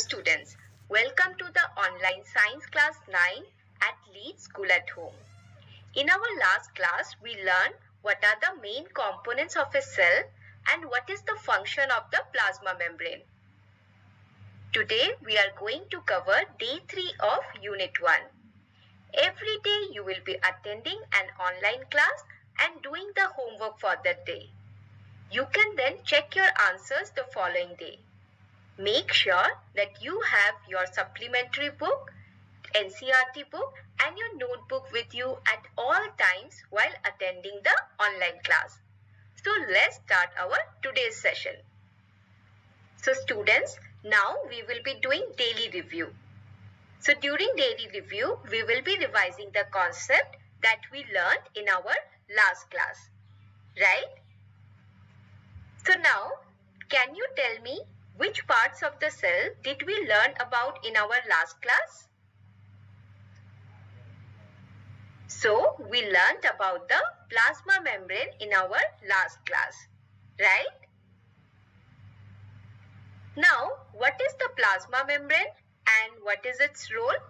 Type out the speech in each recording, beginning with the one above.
students, welcome to the online science class 9 at Leeds School at Home. In our last class, we learned what are the main components of a cell and what is the function of the plasma membrane. Today, we are going to cover day 3 of Unit 1. Every day, you will be attending an online class and doing the homework for that day. You can then check your answers the following day. Make sure that you have your supplementary book, NCERT book and your notebook with you at all times while attending the online class. So let's start our today's session. So students, now we will be doing daily review. So during daily review, we will be revising the concept that we learned in our last class, right? So now, can you tell me which parts of the cell did we learn about in our last class? So, we learned about the plasma membrane in our last class, right? Now, what is the plasma membrane and what is its role?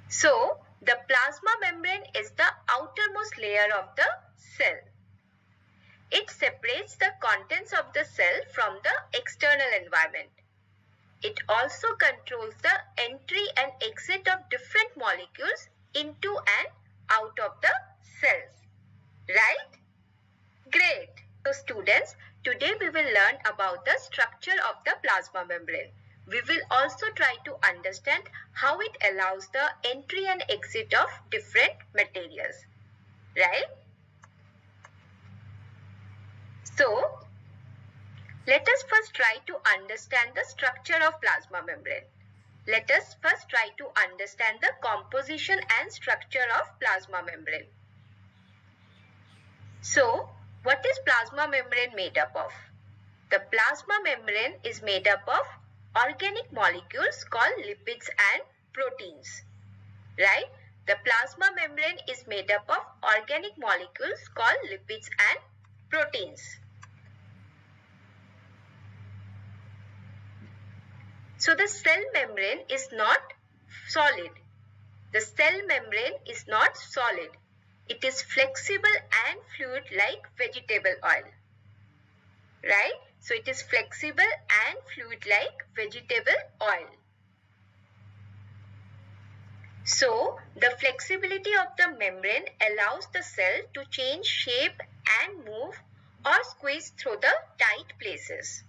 So, the plasma membrane is the outermost layer of the cell. It separates the contents of the cell from the external environment. It also controls the entry and exit of different molecules into and out of the cells. Right? Great. So students, today we will learn about the structure of the plasma membrane. We will also try to understand how it allows the entry and exit of different materials. Right? So, let us first try to understand the structure of plasma membrane. Let us first try to understand the composition and structure of plasma membrane. So, what is plasma membrane made up of? The plasma membrane is made up of organic molecules called lipids and proteins. Right? The plasma membrane is made up of organic molecules called lipids and proteins. So the cell membrane is not solid. The cell membrane is not solid. It is flexible and fluid like vegetable oil. Right? So it is flexible and fluid like vegetable oil. So the flexibility of the membrane allows the cell to change shape and move or squeeze through the tight places.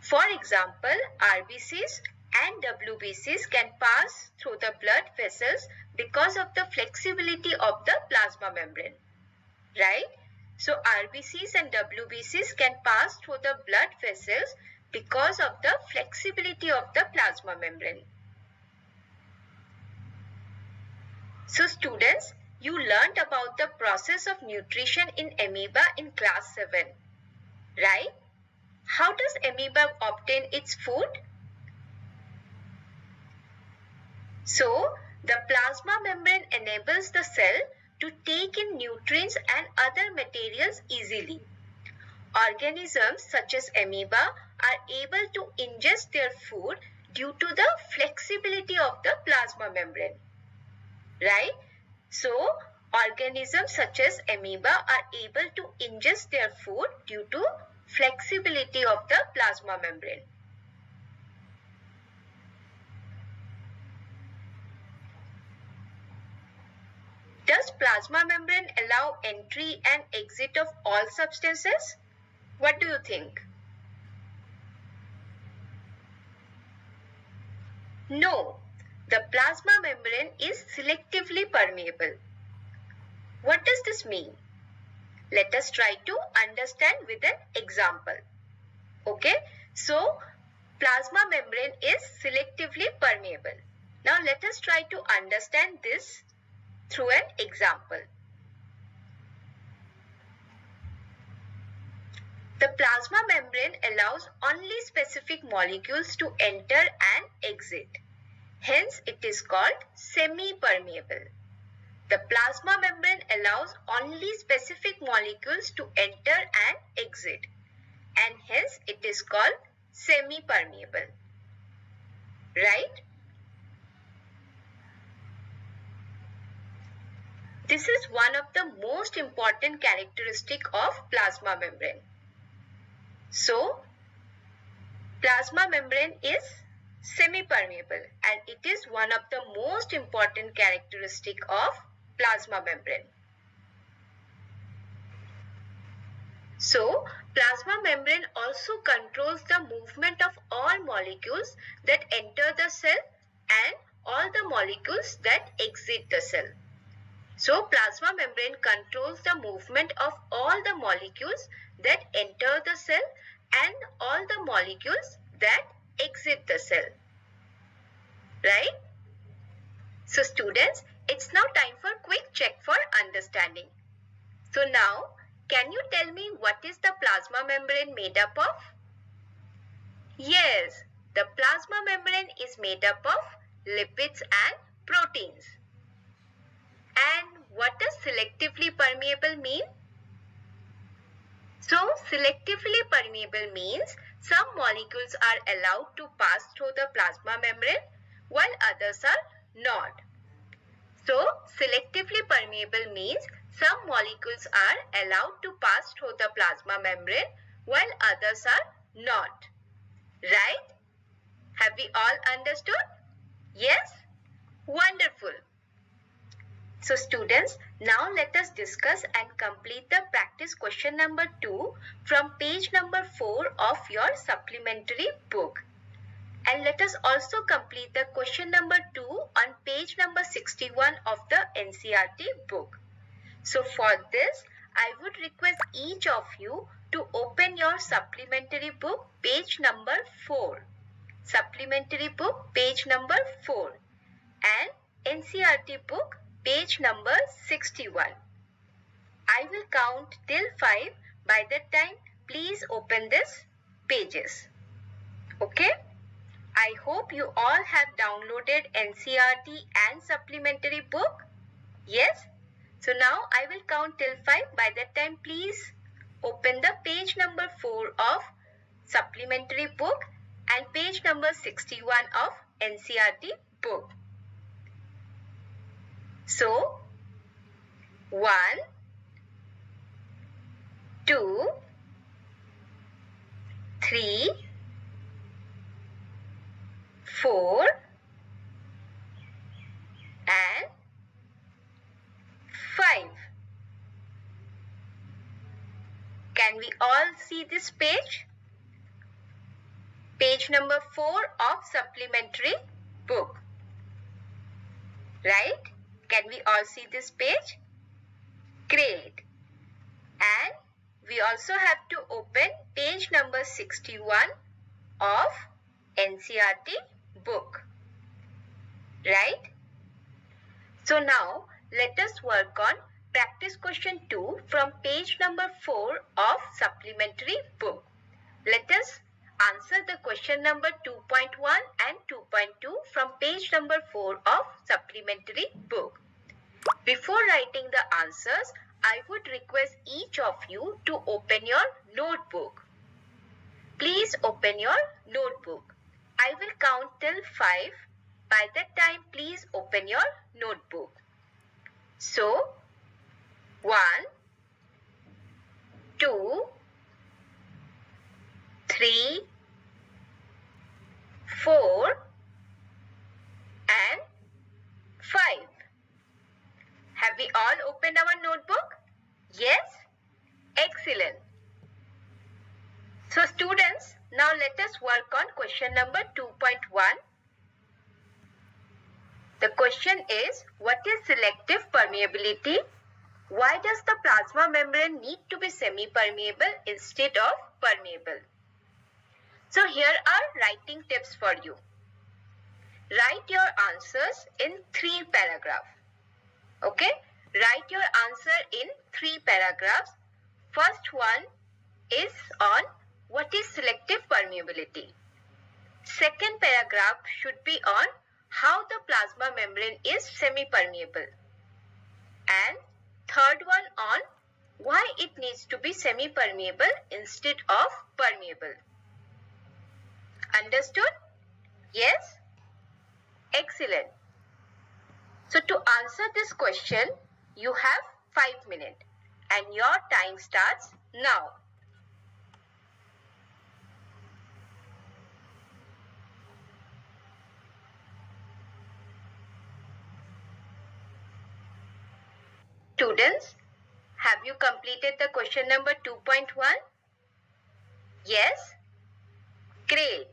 For example, RBCs and WBCs can pass through the blood vessels because of the flexibility of the plasma membrane. Right? So RBCs and WBCs can pass through the blood vessels because of the flexibility of the plasma membrane. So students, you learned about the process of nutrition in amoeba in class 7, right? How does amoeba obtain its food? So, the plasma membrane enables the cell to take in nutrients and other materials easily. Organisms such as amoeba are able to ingest their food due to the flexibility of the plasma membrane. Right? So, organisms such as amoeba are able to ingest their food due to flexibility of the plasma membrane. Does plasma membrane allow entry and exit of all substances? What do you think? No, the plasma membrane is selectively permeable. What does this mean? Let us try to understand with an example. Okay, so plasma membrane is selectively permeable. Now let us try to understand this through an example. The plasma membrane allows only specific molecules to enter and exit. Hence, it is called semi-permeable. The plasma membrane allows only specific molecules to enter and exit. and hence it is called semi-permeable, right? This is one of the most important characteristic of plasma membrane. So, plasma membrane is semi-permeable and it is one of the most important characteristic of plasma membrane. So, plasma membrane also controls the movement of all molecules that enter the cell and all the molecules that exit the cell. So, plasma membrane controls the movement of all the molecules that enter the cell and all the molecules that exit the cell. Right? So, students, it's now time for quick check for understanding. So, now, can you tell me what is the plasma membrane made up of? Yes, the plasma membrane is made up of lipids and proteins. And what does selectively permeable mean? So, selectively permeable means some molecules are allowed to pass through the plasma membrane while others are not. So, selectively permeable means some molecules are allowed to pass through the plasma membrane while others are not. Right? Have we all understood? Yes? Wonderful. So students, now let us discuss and complete the practice question number 2 from page number 4 of your supplementary book. And let us also complete the question number 2 on page number 61 of the NCERT book. So for this, I would request each of you to open your supplementary book page number 4. Supplementary book page number 4 and NCERT book page number 61. I will count till 5. By that time, please open these pages. Okay? I hope you all have downloaded NCERT and supplementary book. Yes? So now I will count till 5. By that time, please open the page number 4 of supplementary book and page number 61 of NCERT book. So, 1, 2, 3, 4 and 5. Can we all see this page? Page number 4 of supplementary book. Right? Can we all see this page? Great. And we also have to open page number 61 of NCERT book. Right? So now let us work on practice question 2 from page number 4 of supplementary book. Let us answer the question number 2.1 and 2.2 from page number 4 of supplementary book. Before writing the answers, I would request each of you to open your notebook. Please open your notebook. I will count till 5. By that time, please open your notebook. So, 1, 2, 3, 4 and 5. Have we all opened our notebook? Yes? Excellent. So students, now let us work on question number 2.1. The question is, what is selective permeability? Why does the plasma membrane need to be semi-permeable instead of permeable? So here are writing tips for you. Write your answers in 3 paragraphs. Okay? Write your answer in 3 paragraphs. First one is on what is selective permeability. Second paragraph should be on how the plasma membrane is semi-permeable. And third one on why it needs to be semi-permeable instead of permeable. Understood? Yes? Excellent. So to answer this question, you have 5 minutes and your time starts now. Students, have you completed the question number 2.1? Yes? Great.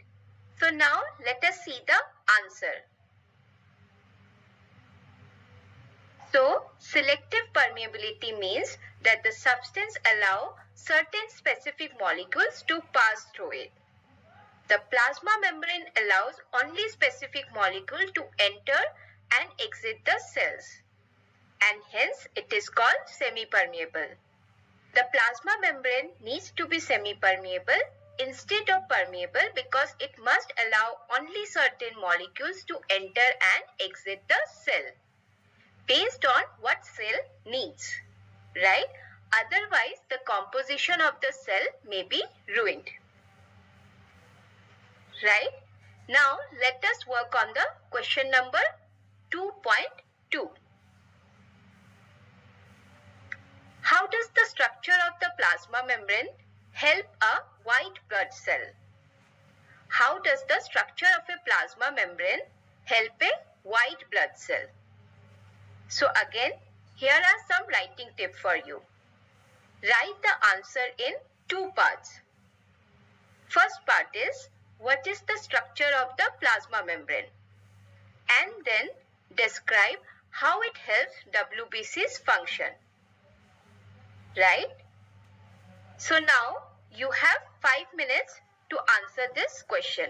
So now let us see the answer. So, selective permeability means that the substance allows certain specific molecules to pass through it. The plasma membrane allows only specific molecule to enter and exit the cells, and hence it is called semi-permeable. The plasma membrane needs to be semi-permeable instead of permeable because it must allow only certain molecules to enter and exit the cell based on what cell needs, right? Otherwise, the composition of the cell may be ruined, right? Now, let us work on the question number 2.2. How does the structure of the plasma membrane help a white blood cell? How does the structure of a plasma membrane help a white blood cell? So again, here are some writing tips for you. Write the answer in 2 parts. First part is, what is the structure of the plasma membrane? And then describe how it helps WBC's function. Right? So now you have 5 minutes to answer this question.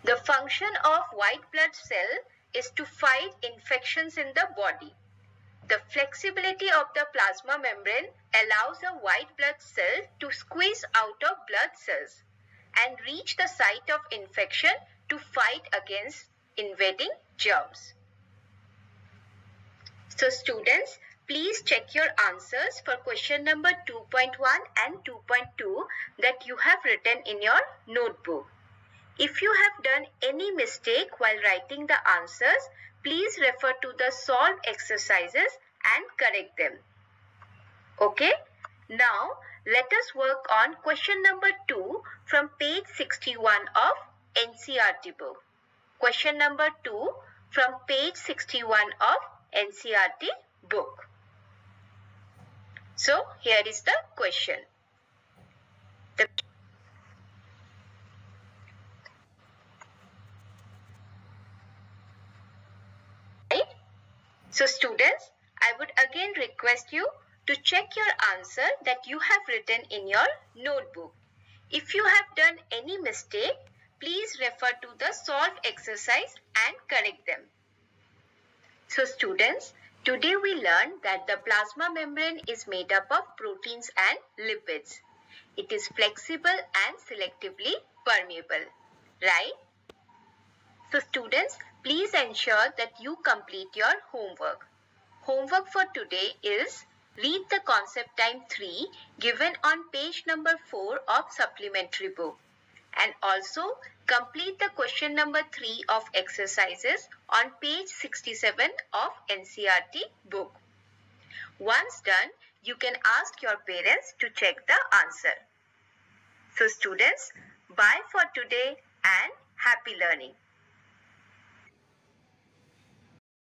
The function of white blood cell is to fight infections in the body. The flexibility of the plasma membrane allows a white blood cell to squeeze out of blood cells and reach the site of infection to fight against invading germs. So students, please check your answers for question number 2.1 and 2.2 that you have written in your notebook. If you have done any mistake while writing the answers, please refer to the solve exercises and correct them. Okay? Now, let us work on question number 2 from page 61 of NCERT book. Question number 2 from page 61 of NCERT book. So, here is the question. So students, I would again request you to check your answer that you have written in your notebook. If you have done any mistake, please refer to the solve exercise and correct them. So students, today we learned that the plasma membrane is made up of proteins and lipids. It is flexible and selectively permeable, right? So students, please ensure that you complete your homework. Homework for today is read the concept time 3 given on page number 4 of supplementary book and also complete the question number 3 of exercises on page 67 of NCERT book. Once done, you can ask your parents to check the answer. So students, bye for today and happy learning.